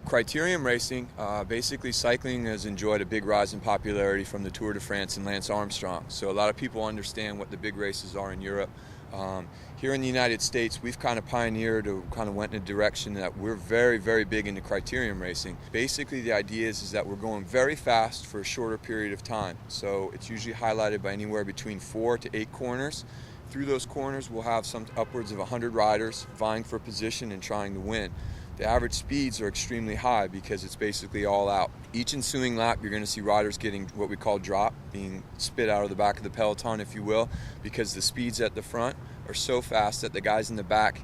Criterium racing, basically cycling has enjoyed a big rise in popularity from the Tour de France and Lance Armstrong. So a lot of people understand what the big races are in Europe. Here in the United States, we've kind of pioneered or kind of went in a direction that we're very, very big into criterium racing. Basically, the idea is that we're going very fast for a shorter period of time. So it's usually highlighted by anywhere between 4 to 8 corners. Through those corners, we'll have some upwards of 100 riders vying for position and trying to win. The average speeds are extremely high because it's basically all out. Each ensuing lap, you're going to see riders getting what we call drop, being spit out of the back of the peloton, if you will, because the speeds at the front are so fast that the guys in the back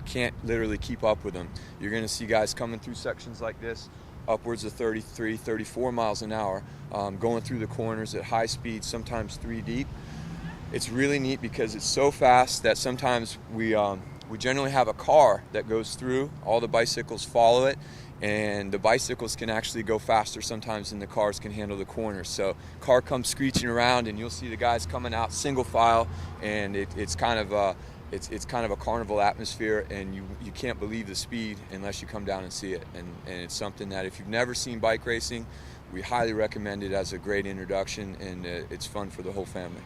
can't literally keep up with them. You're going to see guys coming through sections like this, upwards of 33, 34 miles an hour, going through the corners at high speeds, sometimes 3 deep. It's really neat because it's so fast that sometimes we generally have a car that goes through, all the bicycles follow it, and the bicycles can actually go faster sometimes than the cars can handle the corners. So car comes screeching around and you'll see the guys coming out single file, and it's kind of a carnival atmosphere, and you can't believe the speed unless you come down and see it. And it's something that if you've never seen bike racing, we highly recommend it as a great introduction, and it's fun for the whole family.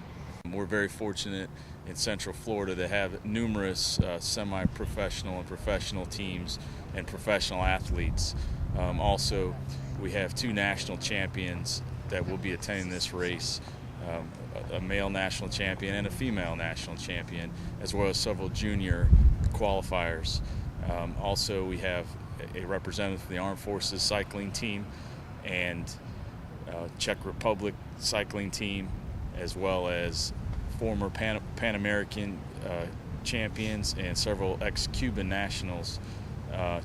We're very fortunate in Central Florida to have numerous semi-professional and professional teams and professional athletes. Also, we have 2 national champions that will be attending this race, a male national champion and a female national champion, as well as several junior qualifiers. Also, we have a representative from the Armed Forces cycling team and Czech Republic cycling team, as well as former Pan American champions and several ex-Cuban nationals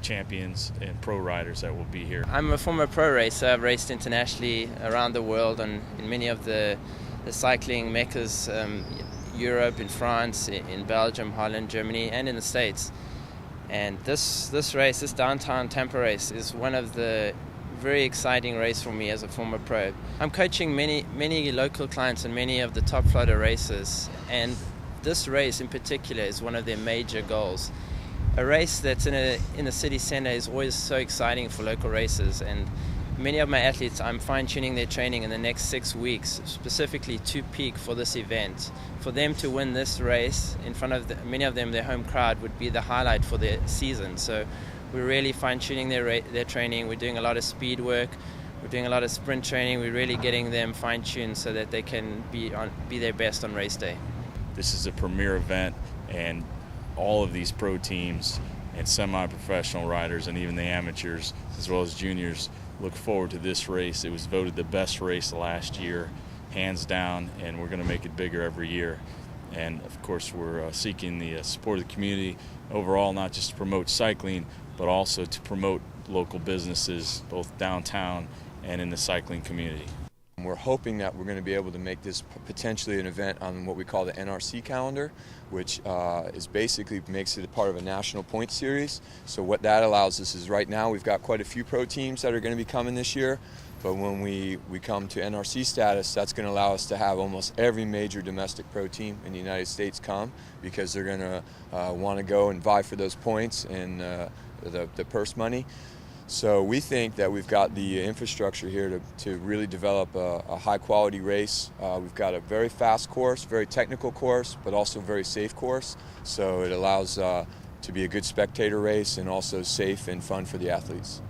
champions and pro riders that will be here. I'm a former pro racer. I've raced internationally around the world and in many of the cycling meccas, Europe, in France, in Belgium, Holland, Germany, and in the States. And this race, this downtown Tampa race, is one of the very exciting race for me as a former pro. I'm coaching many local clients and many of the top Florida racers, and this race in particular is one of their major goals. A race that's in a city center is always so exciting for local racers, and many of my athletes, I'm fine-tuning their training in the next 6 weeks, specifically to peak for this event. For them to win this race in front of many of them, their home crowd, would be the highlight for their season. So we're really fine-tuning their training. We're doing a lot of speed work. We're doing a lot of sprint training. We're really getting them fine-tuned so that they can be their best on race day. This is a premier event, and all of these pro teams and semi-professional riders and even the amateurs, as well as juniors, look forward to this race. It was voted the best race last year, hands down, and we're going to make it bigger every year. And of course, we're seeking the support of the community overall, not just to promote cycling, but also to promote local businesses, both downtown and in the cycling community. We're hoping that we're going to be able to make this potentially an event on what we call the NRC calendar, which is basically makes it a part of a national point series. So what that allows us is, right now we've got quite a few pro teams that are going to be coming this year, but when we come to NRC status, that's going to allow us to have almost every major domestic pro team in the United States come, because they're going to want to go and vie for those points and the purse money. So we think that we've got the infrastructure here to really develop a high-quality race. We've got a very fast course, very technical course, but also very safe course. So it allows to be a good spectator race and also safe and fun for the athletes.